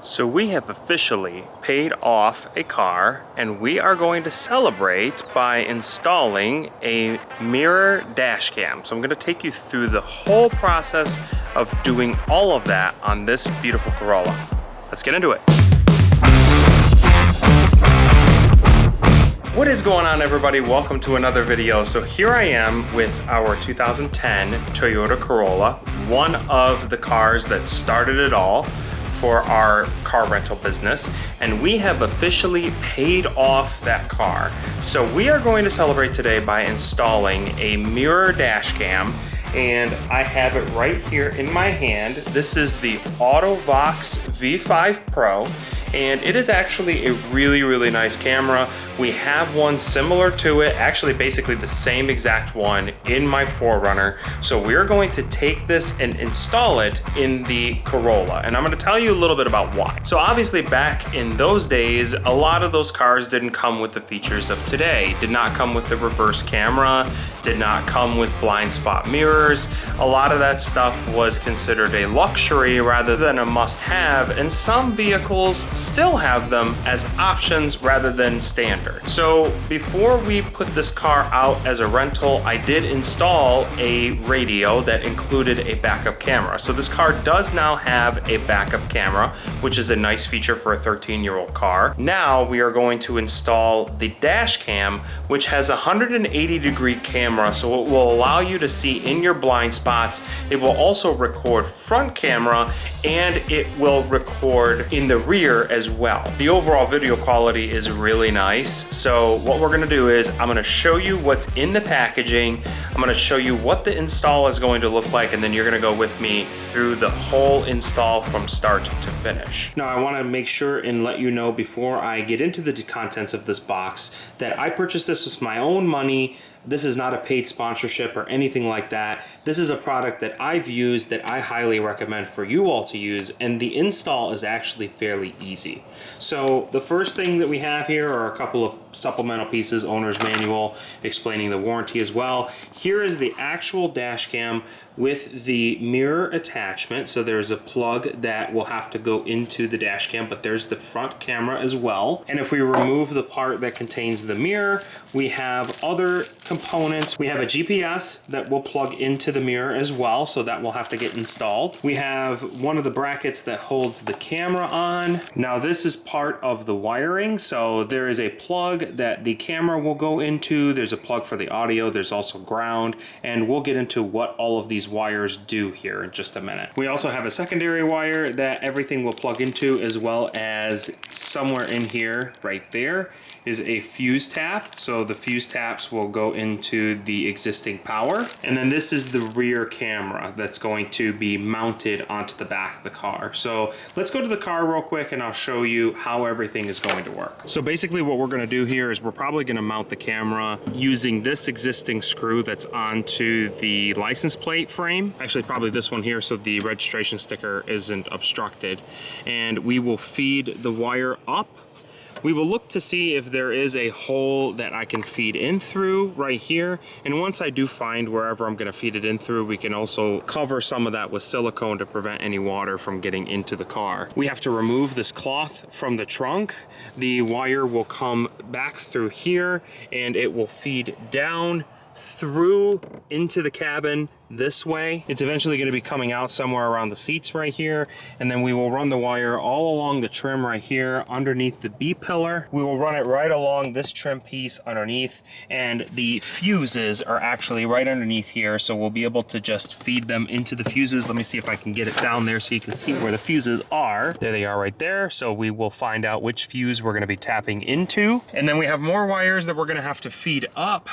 So we have officially paid off a car, and we are going to celebrate by installing a mirror dash cam. So I'm going to take you through the whole process of doing all of that on this beautiful Corolla. Let's get into it. What is going on, everybody? Welcome to another video. So here I am with our 2010 Toyota Corolla, one of the cars that started it all for our car rental business, and we have officially paid off that car. So we are going to celebrate today by installing a mirror dash cam, and I have it right here in my hand. This is the AutoVox V5 Pro, and it is actually a really nice camera. We have one similar to it, actually basically the same exact one in my 4Runner. So we're going to take this and install it in the Corolla, and I'm going to tell you a little bit about why. So obviously back in those days, a lot of those cars didn't come with the features of today. Did not come with the reverse camera, did not come with blind spot mirrors. A lot of that stuff was considered a luxury rather than a must-have, and some vehicles still have them as options rather than standard. So before we put this car out as a rental, I did install a radio that included a backup camera. So this car does now have a backup camera, which is a nice feature for a 13-year-old car. Now we are going to install the dash cam, which has a 180-degree camera, so it will allow you to see in your blind spots. It will also record front camera, and it will record in the rear as well. The overall video quality is really nice. So what we're gonna do is I'm gonna show you what's in the packaging. I'm gonna show you what the install is going to look like, and then you're gonna go with me through the whole install from start to finish. Now I wanna make sure and let you know before I get into the contents of this box that I purchased this with my own money. This is not a paid sponsorship or anything like that. This is a product that I've used that I highly recommend for you all to use, and the install is actually fairly easy. So the first thing that we have here are a couple of supplemental pieces, owner's manual explaining the warranty as well. Here is the actual dash cam with the mirror attachment. So there's a plug that will have to go into the dash cam, but there's the front camera as well. And if we remove the part that contains the mirror, we have other components. We have a GPS that will plug into the mirror as well, so that will have to get installed. We have one of the brackets that holds the camera on. Now this is part of the wiring, so there is a plug that the camera will go into. There's a plug for the audio, there's also ground, and we'll get into what all of these wires do here in just a minute. We also have a secondary wire that everything will plug into, as well as somewhere in here right there is a fuse tap. So the fuse taps will go into the existing power. And then this is the rear camera that's going to be mounted onto the back of the car. So let's go to the car real quick and I'll show you how everything is going to work. So basically what we're going to do here is we're probably going to mount the camera using this existing screw that's onto the license plate frame. Actually probably this one here so the registration sticker isn't obstructed. And we will feed the wire up. We will look to see if there is a hole that I can feed in through right here. And once I do find wherever I'm gonna feed it in through, we can also cover some of that with silicone to prevent any water from getting into the car. We have to remove this cloth from the trunk. The wire will come back through here and it will feed down through into the cabin this way. It's eventually going to be coming out somewhere around the seats right here, and then we will run the wire all along the trim right here underneath the B-pillar. We will run it right along this trim piece underneath, and the fuses are actually right underneath here, so we'll be able to just feed them into the fuses. Let me see if I can get it down there so you can see where the fuses are. There they are right there. So we will find out which fuse we're going to be tapping into, and then we have more wires that we're going to have to feed up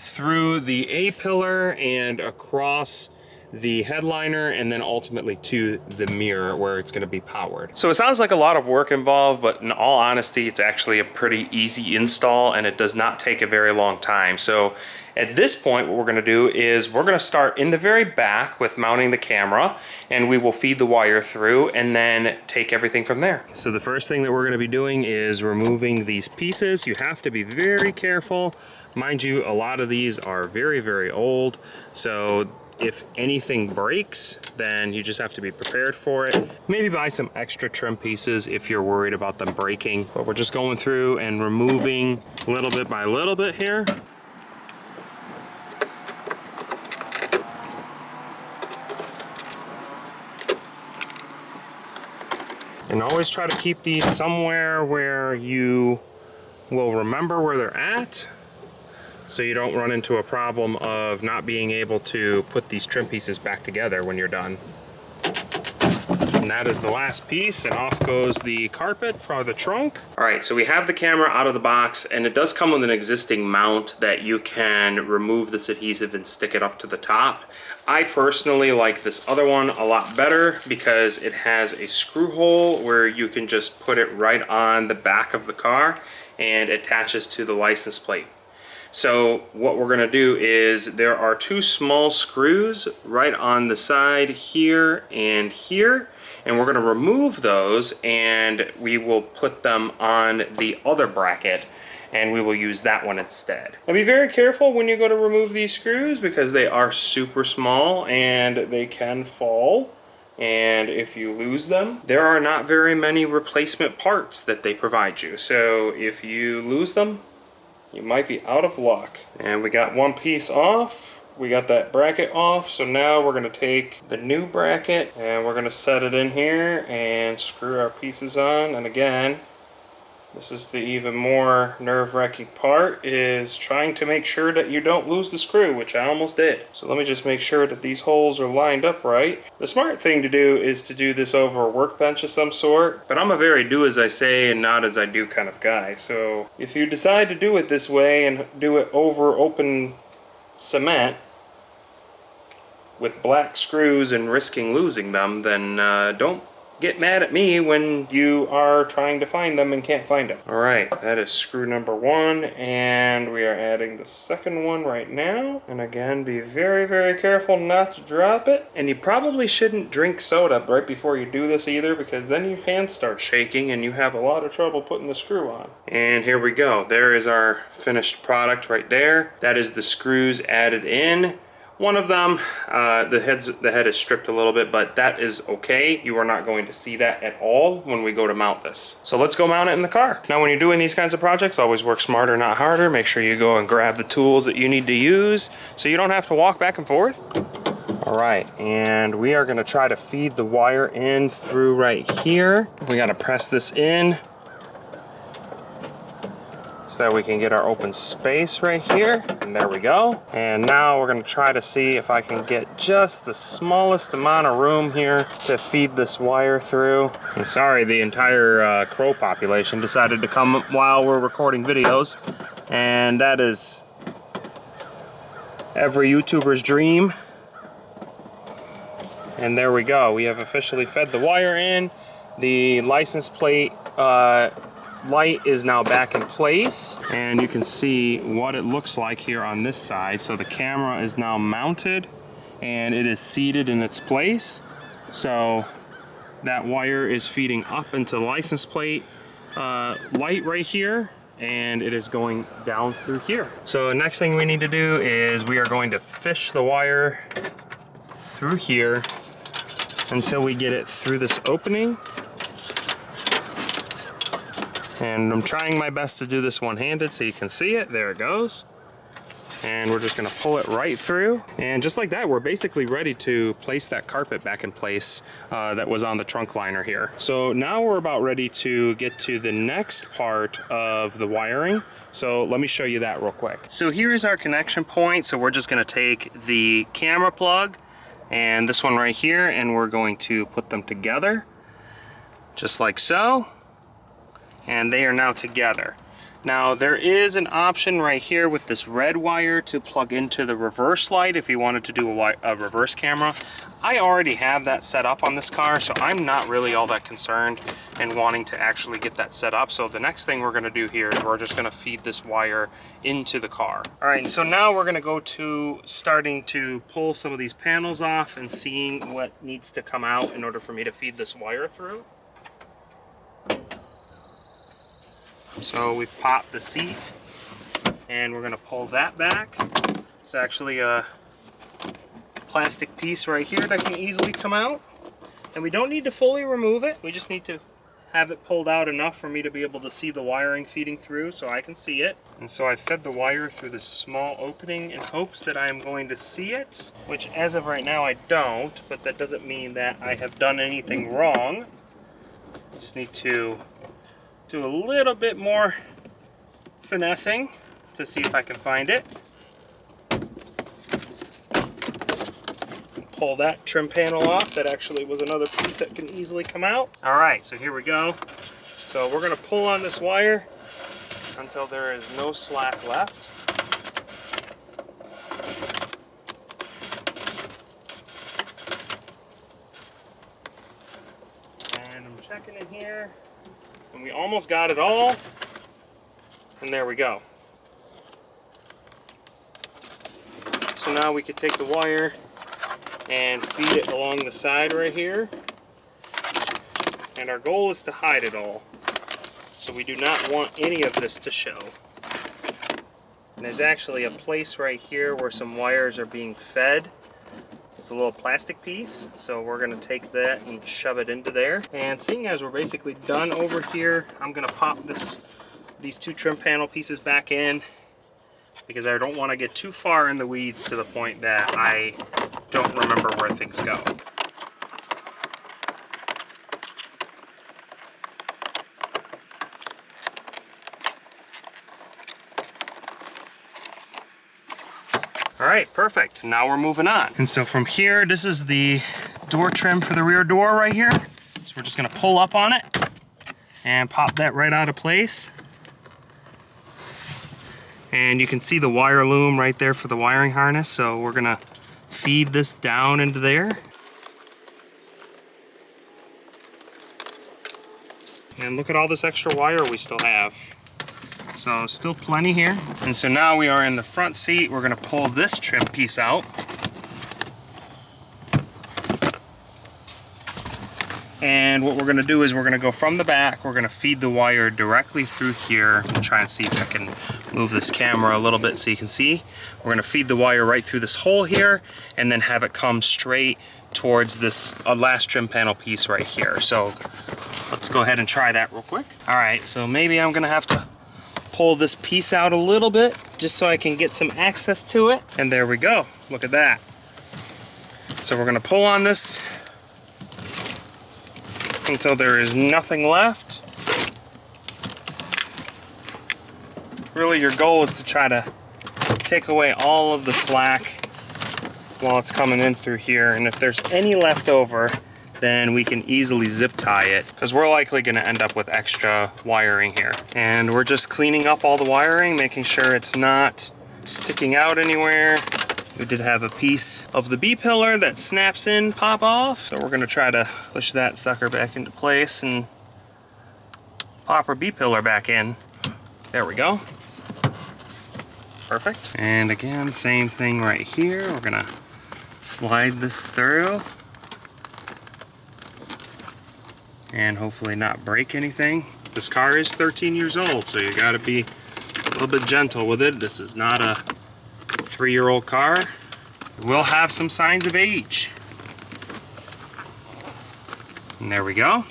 through the A-pillar and across the headliner, and then ultimately to the mirror where it's going to be powered. So it sounds like a lot of work involved, but in all honesty, it's actually a pretty easy install and it does not take a very long time. So at this point, what we're going to do is we're going to start in the very back with mounting the camera, and we will feed the wire through and then take everything from there. So the first thing that we're going to be doing is removing these pieces. You have to be very careful. Mind you, a lot of these are very old, so if anything breaks, then you just have to be prepared for it. Maybe buy some extra trim pieces if you're worried about them breaking. But we're just going through and removing little bit by little bit here. And always try to keep these somewhere where you will remember where they're at, so you don't run into a problem of not being able to put these trim pieces back together when you're done. And that is the last piece, and off goes the carpet for the trunk. All right, so we have the camera out of the box, and it does come with an existing mount that you can remove this adhesive and stick it up to the top. I personally like this other one a lot better because it has a screw hole where you can just put it right on the back of the car and attaches to the license plate. So what we're gonna do is there are two small screws right on the side here, and we're gonna remove those and we will put them on the other bracket, and we will use that one instead. Now be very careful when you go to remove these screws because they are super small and they can fall. And if you lose them, there are not very many replacement parts that they provide you. So if you lose them, you might be out of luck. And we got one piece off. We got that bracket off. So now we're gonna take the new bracket and we're gonna set it in here and screw our pieces on. And again, this is the even more nerve-wracking part, is trying to make sure that you don't lose the screw, which I almost did. So let me just make sure that these holes are lined up right. The smart thing to do is to do this over a workbench of some sort, but I'm a very do as I say and not as I do kind of guy. So if you decide to do it this way and do it over open cement with black screws and risking losing them, then don't get mad at me when you are trying to find them and can't find them. All right, that is screw number one, and we are adding the second one right now. And again, be very, very careful not to drop it. And you probably shouldn't drink soda right before you do this either, because then your hands start shaking and you have a lot of trouble putting the screw on. And here we go. There is our finished product right there. That is the screws added in. One of them, the head is stripped a little bit, but that is okay. You are not going to see that at all when we go to mount this. So let's go mount it in the car. Now, when you're doing these kinds of projects, always work smarter, not harder. Make sure you go and grab the tools that you need to use so you don't have to walk back and forth. All right, and we are gonna try to feed the wire in through right here. We gotta press this in so that we can get our open space right here. And there we go. And now we're gonna try to see if I can get just the smallest amount of room here to feed this wire through. And sorry, the entire crow population decided to come while we're recording videos. And that is every YouTuber's dream. And there we go. We have officially fed the wire in. The license plate light is now back in place, and you can see what it looks like here on this side. So the camera is now mounted and it is seated in its place. So that wire is feeding up into the license plate light right here, and it is going down through here. So the next thing we need to do is we are going to fish the wire through here until we get it through this opening. And I'm trying my best to do this one-handed so you can see it. There it goes. And we're just gonna pull it right through. And just like that, we're basically ready to place that carpet back in place that was on the trunk liner here. So now we're about ready to get to the next part of the wiring. So let me show you that real quick. So here is our connection point. So we're just gonna take the camera plug and this one right here, and we're going to put them together, just like so. And they are now together. Now there is an option right here with this red wire to plug into the reverse light if you wanted to do a reverse camera. I already have that set up on this car, so I'm not really all that concerned in wanting to actually get that set up. So the next thing we're gonna do here is we're just gonna feed this wire into the car. All right, so now we're gonna go to starting to pull some of these panels off and seeing what needs to come out in order for me to feed this wire through. So we've popped the seat and we're gonna pull that back. It's actually a plastic piece right here that can easily come out. And we don't need to fully remove it. We just need to have it pulled out enough for me to be able to see the wiring feeding through so I can see it. And so I fed the wire through this small opening in hopes that I am going to see it, which as of right now I don't, but that doesn't mean that I have done anything wrong. I just need to do a little bit more finessing to see if I can find it. Pull that trim panel off. That actually was another piece that can easily come out. All right, so here we go. So we're gonna pull on this wire until there is no slack left. And I'm checking in here, and we almost got it all. And there we go. So now we could take the wire and feed it along the side right here. And our goal is to hide it all. So we do not want any of this to show. And there's actually a place right here where some wires are being fed. It's a little plastic piece, so we're gonna take that and shove it into there. And seeing as we're basically done over here, I'm gonna pop these two trim panel pieces back in, because I don't want to get too far in the weeds to the point that I don't remember where things go. All right, perfect. Now we're moving on. And so from here, this is the door trim for the rear door right here. So we're just gonna pull up on it and pop that right out of place. And you can see the wire loom right there for the wiring harness, so we're gonna feed this down into there. And look at all this extra wire we still have. So still plenty here. And so now we are in the front seat. We're gonna pull this trim piece out. And what we're gonna do is we're gonna go from the back, we're gonna feed the wire directly through here. I'll try and see if I can move this camera a little bit so you can see. We're gonna feed the wire right through this hole here and then have it come straight towards this last trim panel piece right here. So let's go ahead and try that real quick. All right, so maybe I'm gonna have to pull this piece out a little bit just so I can get some access to it. And there we go, look at that. So we're gonna pull on this until there is nothing left. Really, your goal is to try to take away all of the slack while it's coming in through here. And if there's any left over, then we can easily zip tie it, because we're likely going to end up with extra wiring here. And we're just cleaning up all the wiring, making sure it's not sticking out anywhere. We did have a piece of the B-pillar that snaps in, pop off. So we're gonna try to push that sucker back into place and pop our B-pillar back in. There we go. Perfect. And again, same thing right here. We're gonna slide this through and hopefully not break anything. This car is 13 years old, so you gotta be a little bit gentle with it. This is not a 3-year-old car. It will have some signs of age. And there we go.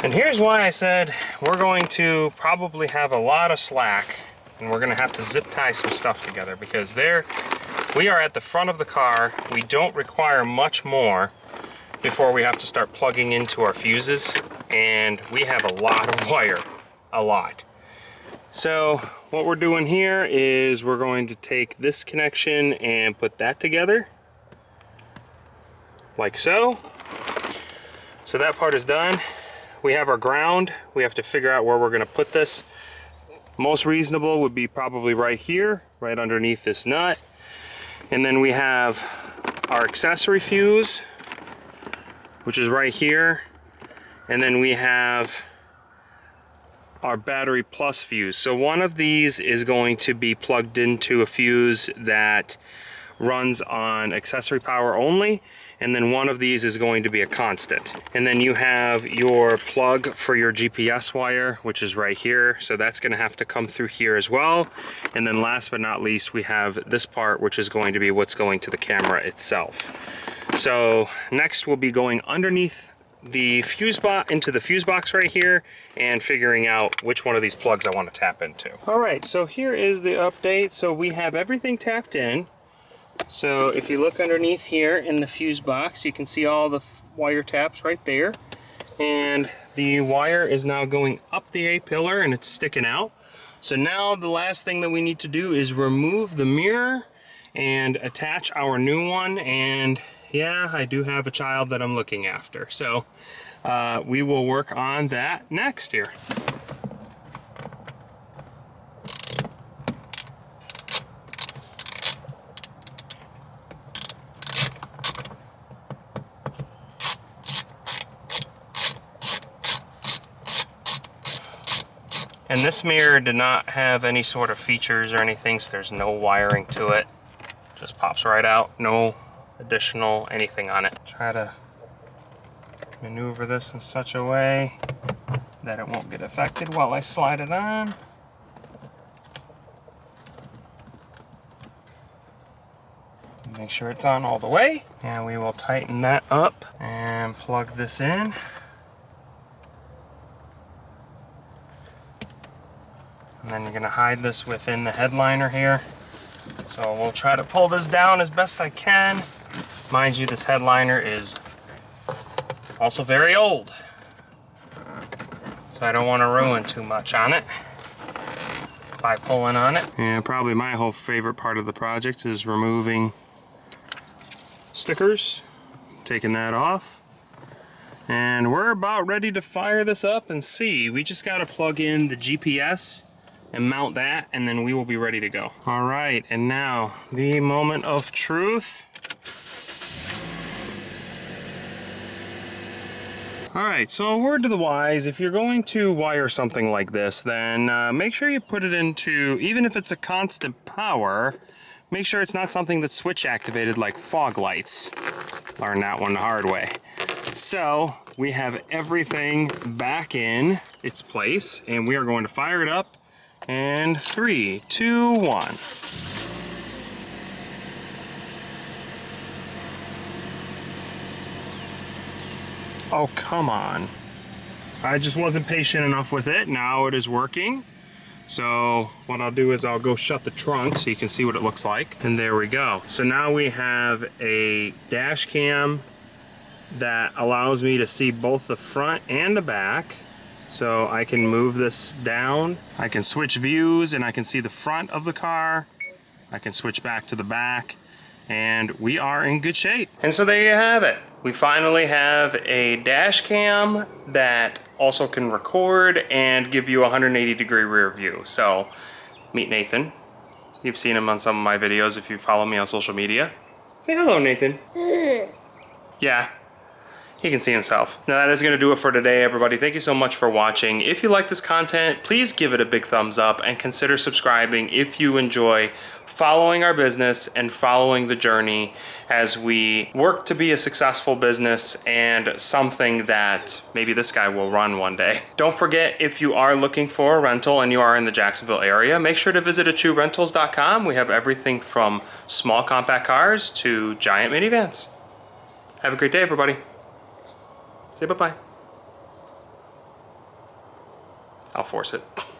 And here's why I said we're going to probably have a lot of slack, and we're gonna have to zip tie some stuff together, because we are at the front of the car. We don't require much more before we have to start plugging into our fuses, and we have a lot of wire, a lot. So what we're doing here is we're going to take this connection and put that together, like so. So that part is done. We have our ground. We have to figure out where we're gonna put this. Most reasonable would be probably right here, right underneath this nut. And then we have our accessory fuse, which is right here. And then we have our battery plus fuse. So one of these is going to be plugged into a fuse that runs on accessory power only, and then one of these is going to be a constant. And then you have your plug for your GPS wire, which is right here. So that's gonna have to come through here as well. And then last but not least, we have this part, which is going to be what's going to the camera itself. So next we'll be going underneath the fuse box, into the fuse box right here, and figuring out which one of these plugs I want to tap into. All right, so here is the update. So we have everything tapped in. So if you look underneath here in the fuse box, you can see all the wire taps right there. And the wire is now going up the A-pillar and it's sticking out. So now the last thing that we need to do is remove the mirror and attach our new one. And yeah, I do have a child that I'm looking after. So we will work on that next here. And this mirror did not have any sort of features or anything, so there's no wiring to it. Just pops right out, no additional anything on it. Try to maneuver this in such a way that it won't get affected while I slide it on. Make sure it's on all the way. And we will tighten that up and plug this in. And then you're gonna hide this within the headliner here. So we'll try to pull this down as best I can. Mind you, this headliner is also very old, so I don't want to ruin too much on it by pulling on it. And probably my whole favorite part of the project is removing stickers, taking that off. And we're about ready to fire this up and see. We just got to plug in the GPS and mount that, and then we will be ready to go. All right, and now the moment of truth. All right, so a word to the wise, if you're going to wire something like this, then make sure you put it into, even if it's a constant power, make sure it's not something that's switch activated like fog lights. Learned that one the hard way. So we have everything back in its place, and we are going to fire it up. And 3, 2, 1. Oh, come on. I just wasn't patient enough with it. Now it is working. So what I'll do is I'll go shut the trunk so you can see what it looks like. And there we go. So now we have a dash cam that allows me to see both the front and the back. So I can move this down. I can switch views and I can see the front of the car. I can switch back to the back, and we are in good shape. And so there you have it. We finally have a dash cam that also can record and give you a 180-degree rear view. So meet Nathan. You've seen him on some of my videos if you follow me on social media. Say hello, Nathan. Yeah. He can see himself. Now that is going to do it for today, everybody. Thank you so much for watching. If you like this content, please give it a big thumbs up and consider subscribing if you enjoy following our business and following the journey as we work to be a successful business and something that maybe this guy will run one day. Don't forget, if you are looking for a rental and you are in the Jacksonville area, make sure to visit achurentals.com. We have everything from small compact cars to giant minivans. Have a great day, everybody. Say bye-bye. I'll force it.